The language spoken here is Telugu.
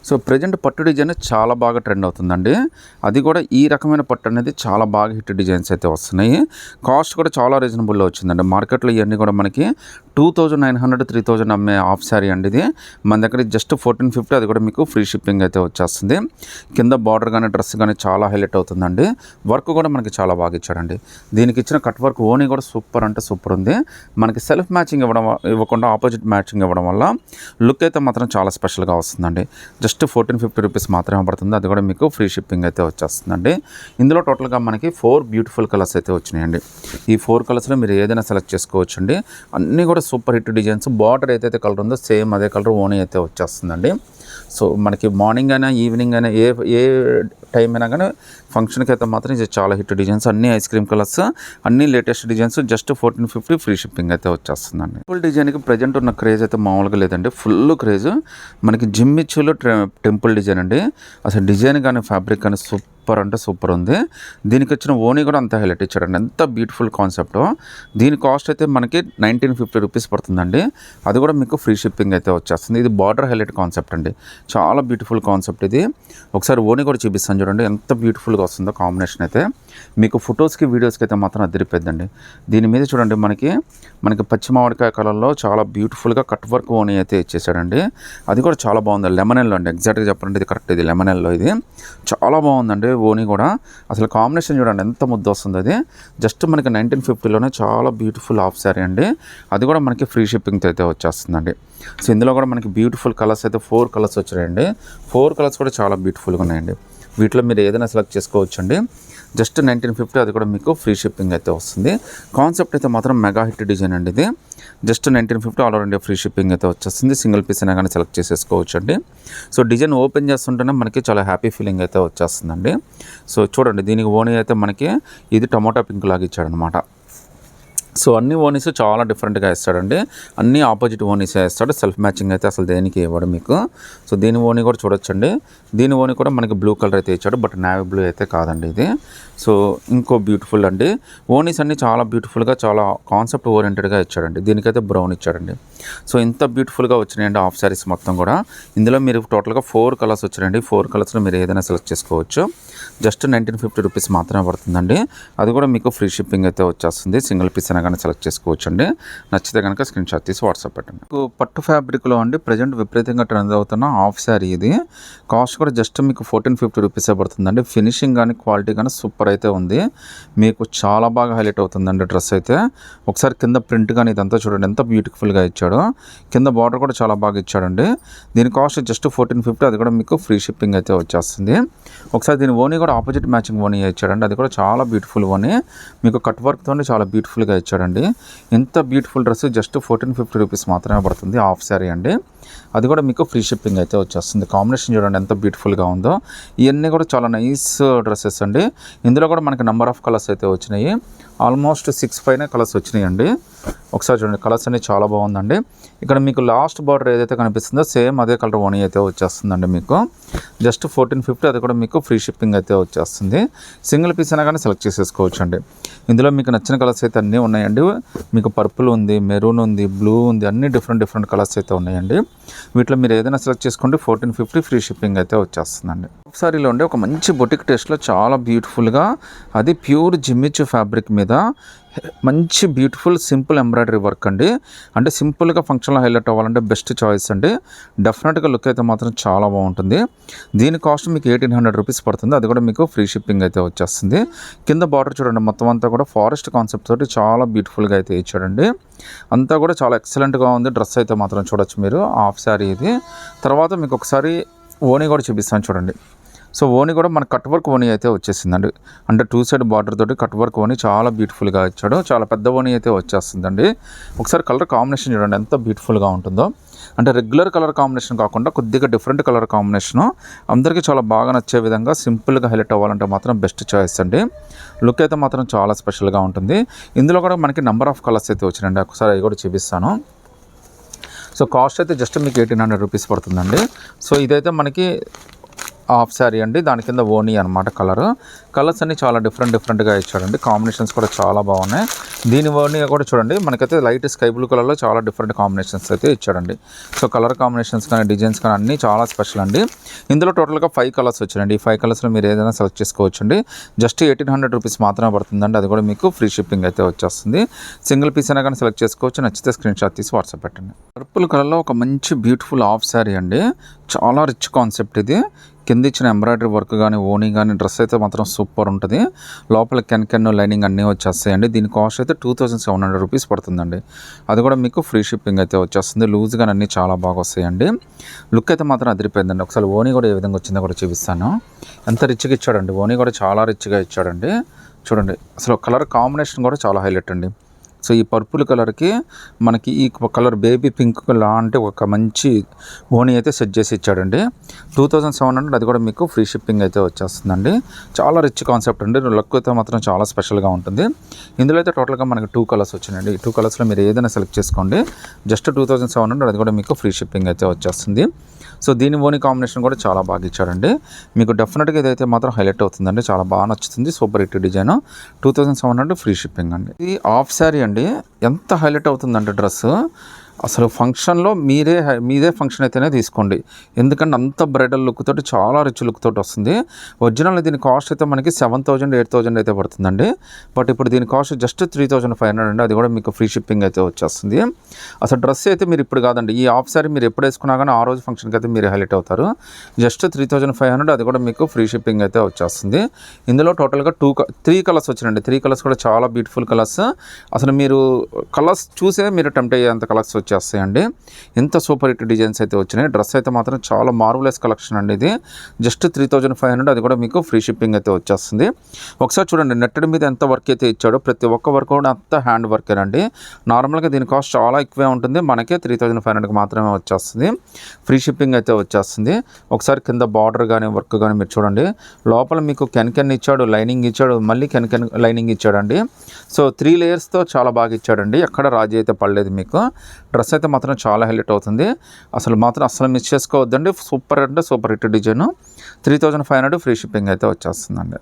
సో ప్రెజెంట్ పట్టు డిజైన్ చాలా బాగా ట్రెండ్ అవుతుందండి. అది కూడా ఈ రకమైన పట్టు అనేది చాలా బాగా హిట్ డిజైన్స్ అయితే వస్తున్నాయి. కాస్ట్ కూడా చాలా రీజనబుల్లో వచ్చిందండి. మార్కెట్లో ఇవన్నీ కూడా మనకి 2900 3000 అమ్మే హాఫ్ శారీ అండి ఇది. మన దగ్గర జస్ట్ 1450, అది కూడా మీకు ఫ్రీ షిప్పింగ్ అయితే వచ్చేస్తుంది. కింద బార్డర్ కానీ డ్రెస్ కానీ చాలా హైలైట్ అవుతుందండి. వర్క్ కూడా మనకి చాలా బాగా ఇచ్చాడండి. దీనికి ఇచ్చిన కట్ వర్క్ ఓనీ కూడా సూపర్ అంటే సూపర్ ఉంది. మనకి సెల్ఫ్ మ్యాచింగ్ ఇవ్వకుండా ఆపోజిట్ మ్యాచింగ్ ఇవ్వడం వల్ల లుక్ అయితే మాత్రం చాలా స్పెషల్గా వస్తుందండి. జస్ట్ 1450 రూపీస్ మాత్రమే పడుతుంది. అది కూడా మీకు ఫ్రీ షిప్పింగ్ అయితే వచ్చేస్తుందండి. ఇందులో టోటల్గా మనకి 4 బ్యూటిఫుల్ కలర్స్ అయితే వచ్చినాయండి. ఈ 4 కలర్స్లో మీరు ఏదైనా సెలెక్ట్ చేసుకోవచ్చు అండి. అన్నీ కూడా సూపర్ హిట్ డిజైన్స్. బార్డర్ ఏదైతే కలర్ ఉందో సేమ్ అదే కలర్ ఓనీ అయితే వచ్చేస్తుందండి. సో మనకి మార్నింగ్ అయినా ఈవినింగ్ అయినా ఏ టైం అయినా కానీ ఫంక్షన్కి అయితే మాత్రం ఇది చాలా హిట్ డిజైన్స్. అన్ని ఐస్ క్రీమ్ కలర్స్, అన్ని latest designs. Just 1450 free shipping అయితే వచ్చేస్తుందండి. ఫుల్ డిజైన్కి ప్రజెంట్ ఉన్న క్రేజ్ అయితే మామూలుగా లేదండి. Full craze. మనకి జిమ్మిచ్చులో టెంపుల్ డిజైన్ అండి. అసలు డిజైన్ కానీ ఫ్యాబ్రిక్ కానీ సూపర్ అంటే సూపర్ ఉంది. దీనికి వచ్చిన ఓనీ కూడా అంత హైలైట్ ఇచ్చాడండి. ఎంత బ్యూటిఫుల్ కాన్సెప్ట్. దీని కాస్ట్ అయితే మనకి 1950 రూపీస్ పడుతుందండి. అది కూడా మీకు ఫ్రీ షిప్పింగ్ అయితే వచ్చేస్తుంది. ఇది బార్డర్ హైలైట్ కాన్సెప్ట్ అండి. చాలా బ్యూటిఫుల్ కాన్సెప్ట్ ఇది. ఒకసారి ఓనీ కూడా చూపిస్తాను చూడండి ఎంత బ్యూటిఫుల్గా వస్తుందో కాంబినేషన్ అయితే. మీకు ఫొటోస్కి వీడియోస్కి అయితే మాత్రం అదిరిపోద్దండి. దీని మీద చూడండి మనకి పచ్చి మామిడికాయ కలర్లో చాలా బ్యూటిఫుల్గా కట్ వర్క్ ఓనీ అయితే ఇచ్చేసాడండి. అది కూడా చాలా బాగుంది. లెమన్ ఎల్లో అండి. ఎగ్జాక్ట్గా చెప్పాలంటే ఇది కరెక్ట్. ఇది లెమన్ ఎల్లో. ఇది చాలా బాగుందండి ఓనీ కూడా. అసలు కాంబినేషన్ చూడండి ఎంత ముద్ద వస్తుంది. అది జస్ట్ మనకి 1950లోనే చాలా బ్యూటిఫుల్ హాఫ్ శారీ అండి. అది కూడా మనకి ఫ్రీ షిప్పింగ్తో అయితే వచ్చేస్తుందండి. సో ఇందులో కూడా మనకి బ్యూటిఫుల్ కలర్స్ అయితే 4 కలర్స్ వచ్చాయండి. 4 కలర్స్ కూడా చాలా బ్యూటిఫుల్గా ఉన్నాయండి. వీటిలో మీరు ఏదైనా సెలెక్ట్ చేసుకోవచ్చు అండి. జస్ట్ 1950, అది కూడా మీకు ఫ్రీ షిప్పింగ్ అయితే వస్తుంది. కాన్సెప్ట్ అయితే మాత్రం మెగా హిట్ డిజైన్ అండి ఇది. Just 1950 all over India free shipping అయితే వచ్చేస్తుంది. సింగిల్ పీస్ అయినా కానీ సెలెక్ట్ చేసేసుకోవచ్చు అండి. సో డిజైన్ ఓపెన్ చేస్తుంటేనే మనకి చాలా హ్యాపీ ఫీలింగ్ అయితే వచ్చేస్తుందండి. సో చూడండి దీనికి ఓనీ అయితే మనకి ఇది టమోటా పింక్ లాగా ఇచ్చాడనమాట. సో అన్ని ఓనీస్ చాలా డిఫరెంట్గా ఇస్తాడండి. అన్ని ఆపోజిట్ ఓనీసే ఇస్తాడు. సెల్ఫ్ మ్యాచింగ్ అయితే అసలు దేనికి ఇవ్వడు మీకు. సో దీని ఓనీ కూడా చూడొచ్చండి. దీని ఓనీ కూడా మనకి బ్లూ కలర్ అయితే ఇచ్చాడు. బట్ నావీ బ్లూ అయితే కాదండి ఇది. సో ఇంకో బ్యూటిఫుల్ అండి. ఓనీస్ అన్ని చాలా బ్యూటిఫుల్గా చాలా కాన్సెప్ట్ ఓరియంటెడ్గా ఇచ్చాడండి. దీనికైతే బ్రౌన్ ఇచ్చాడండి. సో ఇంత బ్యూటిఫుల్గా వచ్చినాయండి హాఫ్ శారీస్ మొత్తం కూడా. ఇందులో మీరు టోటల్గా 4 కలర్స్ వచ్చాయండి. 4 కలర్స్లో మీరు ఏదైనా సెలెక్ట్ చేసుకోవచ్చు. జస్ట్ 1950 రూపీస్ మాత్రమే పడుతుందండి. అది కూడా మీకు ఫ్రీ షిప్పింగ్ అయితే వచ్చేస్తుంది. సింగిల్ పీస్ అయినా కానీ సెలెక్ట్ చేసుకోవచ్చు అండి. నచ్చితే కనుక స్క్రీన్ షాట్ తీసి వాట్సాప్ పెట్టండి. మీకు పట్టు ఫ్యాబ్రిక్లో అండి ప్రజెంట్ విపరీతంగా ట్రెండ్ అవుతున్న హాఫ్ శారీ ఇది. కాస్ట్ కూడా జస్ట్ మీకు 1450 రూపీసే పడుతుందండి. ఫినిషింగ్ కానీ క్వాలిటీ కానీ సూపర్ అయితే ఉంది. మీకు చాలా బాగా హైలైట్ అవుతుందండి డ్రెస్ అయితే. ఒకసారి కింద ప్రింట్ కానీ ఇదంతా చూడండి ఎంత బ్యూటిఫుల్గా ఇచ్చాడు. కింద బార్డర్ కూడా చాలా బాగా ఇచ్చాడండి. దీని కాస్ట్ జస్ట్ 1450, అది కూడా మీకు ఫ్రీ షిప్పింగ్ అయితే వచ్చేస్తుంది. ఒకసారి దీని ఓనీ కూడా ఆపోజిట్ మ్యాచింగ్ ఓనీ ఇచ్చాడండి. అది కూడా చాలా బ్యూటిఫుల్ ఓనీ. మీకు కట్ వర్క్తో చాలా బ్యూటిఫుల్గా ఇచ్చాడండి. ఇంత బ్యూటిఫుల్ డ్రెస్ జస్ట్ 1450 రూపీస్ మాత్రమే పడుతుంది. హాఫ్ శారీ అండి. అది కూడా మీకు ఫ్రీ షిప్పింగ్ అయితే వచ్చేస్తుంది. కాంబినేషన్ చూడండి ఎంత బ్యూటిఫుల్గా ఉందో. ఇవన్నీ కూడా చాలా నైస్ డ్రెస్సెస్ అండి. ఇందులో కూడా మనకి నెంబర్ ఆఫ్ కలర్స్ అయితే వచ్చినాయి. ఆల్మోస్ట్ 6 పైన కలర్స్ వచ్చినాయండి. ఒకసారి చూడండి కలర్స్ అనేవి చాలా బాగుందండి. ఇక్కడ మీకు లాస్ట్ బార్డర్ ఏదైతే కనిపిస్తుందో సేమ్ అదే కలర్ ఓనీ అయితే వచ్చేస్తుందండి మీకు. జస్ట్ 1450, అది కూడా మీకు ఫ్రీ షిప్పింగ్ అయితే వచ్చేస్తుంది. సింగిల్ పీస్ అయినా కానీ సెలెక్ట్ చేసేసుకోవచ్చు అండి. ఇందులో మీకు నచ్చిన కలర్స్ అయితే అన్నీ ఉన్నాయండి. మీకు పర్పుల్ ఉంది, మెరూన్ ఉంది, బ్లూ ఉంది, అన్ని డిఫరెంట్ కలర్స్ అయితే ఉన్నాయండి. వీటిలో మీరు ఏదైనా సెలెక్ట్ చేసుకోండి. 1450 ఫ్రీ షిప్పింగ్ అయితే వచ్చేస్తుందండి. సారీలో ఉండే ఒక మంచి బొటిక్ టేస్ట్లో చాలా బ్యూటిఫుల్గా, అది ప్యూర్ జిమ్మిచ్చు ఫ్యాబ్రిక్ మీద మంచి బ్యూటిఫుల్ సింపుల్ ఎంబ్రాయిడరీ వర్క్ అండి. అంటే సింపుల్గా ఫంక్షన్లో హైలైట్ అవ్వాలంటే బెస్ట్ చాయిస్ అండి. డెఫినెట్గా లుక్ అయితే మాత్రం చాలా బాగుంటుంది. దీని కాస్ట్ మీకు 1800 రూపీస్ పడుతుంది. అది కూడా మీకు ఫ్రీ షిప్పింగ్ అయితే వచ్చేస్తుంది. కింద బార్డర్ చూడండి మొత్తం అంతా కూడా ఫారెస్ట్ కాన్సెప్ట్ తోటి చాలా బ్యూటిఫుల్గా అయితే ఇచ్చాడండి. అంతా కూడా చాలా ఎక్సలెంట్గా ఉంది. డ్రెస్ అయితే మాత్రం చూడొచ్చు మీరు. హాఫ్ శారీ ఇది. తర్వాత మీకు ఒకసారి ఓనీ కూడా చూపిస్తాను చూడండి. సో ఓనీ కూడా మన కట్ వర్క్ ఓనీ అయితే వచ్చేసిందండి. అంటే 2 సైడ్ బార్డర్ తోటి కట్ వర్క్ ఓనీ చాలా బ్యూటిఫుల్గా ఇచ్చాడు. చాలా పెద్ద ఓనీ అయితే వచ్చేస్తుందండి. ఒకసారి కలర్ కాంబినేషన్ చూడండి ఎంత బ్యూటిఫుల్గా ఉంటుందో. అంటే రెగ్యులర్ కలర్ కాంబినేషన్ కాకుండా కొద్దిగా డిఫరెంట్ కలర్ కాంబినేషను. అందరికీ చాలా బాగా నచ్చే విధంగా సింపుల్గా హైలైట్ అవ్వాలంటే మాత్రం బెస్ట్ చాయిస్ అండి. లుక్ అయితే మాత్రం చాలా స్పెషల్గా ఉంటుంది. ఇందులో కూడా మనకి నెంబర్ ఆఫ్ కలర్స్ అయితే వచ్చినాయండి. ఒకసారి అవి కూడా చూపిస్తాను. సో కాస్ట్ అయితే జస్ట్ మీకు 1800 రూపీస్ పడుతుందండి. సో ఇదైతే మనకి హాఫ్ శారీ అండి, దాని కింద ఓనీ అనమాట. కలర్స్ అన్ని చాలా డిఫరెంట్గా ఇచ్చాడండి. కాంబినేషన్స్ కూడా చాలా బాగున్నాయి. దీని ఓనీ కూడా చూడండి, మనకైతే లైట్ స్కై బ్లూ కలర్లో చాలా డిఫరెంట్ కాంబినేషన్స్ అయితే ఇచ్చాడండి. సో కలర్ కాంబినేషన్స్ కానీ డిజైన్స్ కానీ అన్నీ చాలా స్పెషల్ అండి. ఇందులో టోటల్గా 5 కలర్స్ వచ్చాయండి. ఈ 5 కలర్స్లో మీరు ఏదైనా సెలెక్ట్ చేసుకోవచ్చండి. జస్ట్ 1800 రూపీస్ మాత్రమే పడుతుందండి. అది కూడా మీకు ఫ్రీ షిప్పింగ్ అయితే వచ్చేస్తుంది. సింగిల్ పీస్ అయినా కానీ సెలెక్ట్ చేసుకోవచ్చు. నచ్చితే స్క్రీన్ షాట్ తీసి వాట్సాప్ పెట్టండి. పర్పుల్ కలర్లో ఒక మంచి బ్యూటిఫుల్ హాఫ్ శారీ అండి. చాలా రిచ్ కాన్సెప్ట్ ఇది. కింద ఇచ్చిన ఎంబ్రాయిడరీ వర్క్ కానీ ఓనీ కానీ డ్రెస్ అయితే మాత్రం సూపర్ ఉంటుంది. లోపల కెన్ లైనింగ్ అన్నీ వచ్చేస్తాయండి. దీని కాస్ట్ అయితే 2700 రూపీస్ పడుతుందండి. అది కూడా మీకు ఫ్రీ షిప్పింగ్ అయితే వచ్చేస్తుంది. లూజ్గా అన్నీ చాలా బాగా వస్తాయండి. లుక్ అయితే మాత్రం అదిరిపోయిందండి. ఒకసారి ఓనీ కూడా ఏ విధంగా వచ్చిందో కూడా చూపిస్తాను. ఎంత రిచ్గా ఇచ్చాడండి. ఓనీ కూడా చాలా రిచ్గా ఇచ్చాడండి. చూడండి, అసలు కలర్ కాంబినేషన్ కూడా చాలా హైలైట్ అండి. సో ఈ పర్పుల్ కలర్కి మనకి ఈ కలర్ బేబీ పింక్ లాంటి ఒక మంచి ఓనీ అయితే సెట్ చేసి ఇచ్చాడండి. 2700, అది కూడా మీకు ఫ్రీ షిప్పింగ్ అయితే వచ్చేస్తుందండి. చాలా రిచ్ కాన్సెప్ట్ అండి. లుక్ అయితే మాత్రం చాలా స్పెషల్గా ఉంటుంది. ఇందులో అయితే టోటల్గా మనకి 2 కలర్స్ వచ్చినాయండి. ఈ 2 కలర్స్లో మీరు ఏదైనా సెలెక్ట్ చేసుకోండి. జస్ట్ 2700, అది కూడా మీకు ఫ్రీ షిప్పింగ్ అయితే వచ్చేస్తుంది. సో దీని ఓనీ కాంబినేషన్ కూడా చాలా బాగా ఇచ్చాడండి. మీకు డెఫినెట్గా ఇదైతే మాత్రం హైలైట్ అవుతుందండి. చాలా బాగా నచ్చుతుంది. Super hit design. 2700 free shipping అండి. ఇది హాఫ్ శారీ అండి. ఎంత హైలైట్ అవుతుందంటే డ్రెస్ అసలు ఫంక్షన్లో మీదే ఫంక్షన్ అయితేనే తీసుకోండి. ఎందుకంటే అంత బ్రైడల్ లుక్ తోటి చాలా రిచ్ లుక్ తోటి వస్తుంది. ఒరిజినల్ దీని కాస్ట్ అయితే మనకి 7000 8000 అయితే పడుతుందండి. బట్ ఇప్పుడు దీని కాస్ట్ జస్ట్ 3500 అండి. అది కూడా మీకు ఫ్రీ షిప్పింగ్ అయితే వచ్చేస్తుంది. అసలు డ్రెస్ అయితే మీరు ఇప్పుడు కాదండి, ఈ హాఫ్ శారీ మీరు ఎప్పుడు వేసుకున్నా కానీ ఆ రోజు ఫంక్షన్కి అయితే మీరు హైలైట్ అవుతారు. జస్ట్ 3500, అది కూడా మీకు ఫ్రీ షిప్పింగ్ అయితే వచ్చేస్తుంది. ఇందులో టోటల్గా 3 కలర్స్ వచ్చినాయండి. 3 కలర్స్ కూడా చాలా బ్యూటిఫుల్ కలర్స్. అసలు మీరు కలర్స్ చూసే మీరు టెంప్ట్ అయ్యేంత కలర్స్ వచ్చేస్తాయండి. ఎంత సూపర్ హిట్ డిజైన్స్ అయితే వచ్చినాయి. డ్రెస్ అయితే మాత్రం చాలా మార్వలెస్ కలెక్షన్ అండి. ఇది జస్ట్ 3500, అది కూడా మీకు ఫ్రీ షిప్పింగ్ అయితే వచ్చేస్తుంది. ఒకసారి చూడండి, నెట్టెడ్ మీద ఎంత వర్క్ అయితే ఇచ్చాడో ప్రతి ఒక్క వర్క్ కూడా అంత హ్యాండ్ వర్కేనండి. నార్మల్గా దీని కాస్ట్ చాలా ఎక్కువే ఉంటుంది. మనకే 3500కి మాత్రమే వచ్చేస్తుంది. ఫ్రీ షిప్పింగ్ అయితే వచ్చేస్తుంది. ఒకసారి కింద బార్డర్ కానీ వర్క్ కానీ మీరు చూడండి. లోపల మీకు కెన్ ఇచ్చాడు, లైనింగ్ ఇచ్చాడు, మళ్ళీ కెన్ లైనింగ్ ఇచ్చాడండి. సో 3 లేయర్స్తో చాలా బాగా ఇచ్చాడండి. ఎక్కడ రాజీ అయితే పడలేదు మీకు. డ్రెస్ అయితే మాత్రం చాలా హైలైట్ అవుతుంది. అసలు మిస్ చేసుకోవద్దండి. సూపర్ అంటే super hit design. 3500 free shipping అయితే వచ్చేస్తుందండి.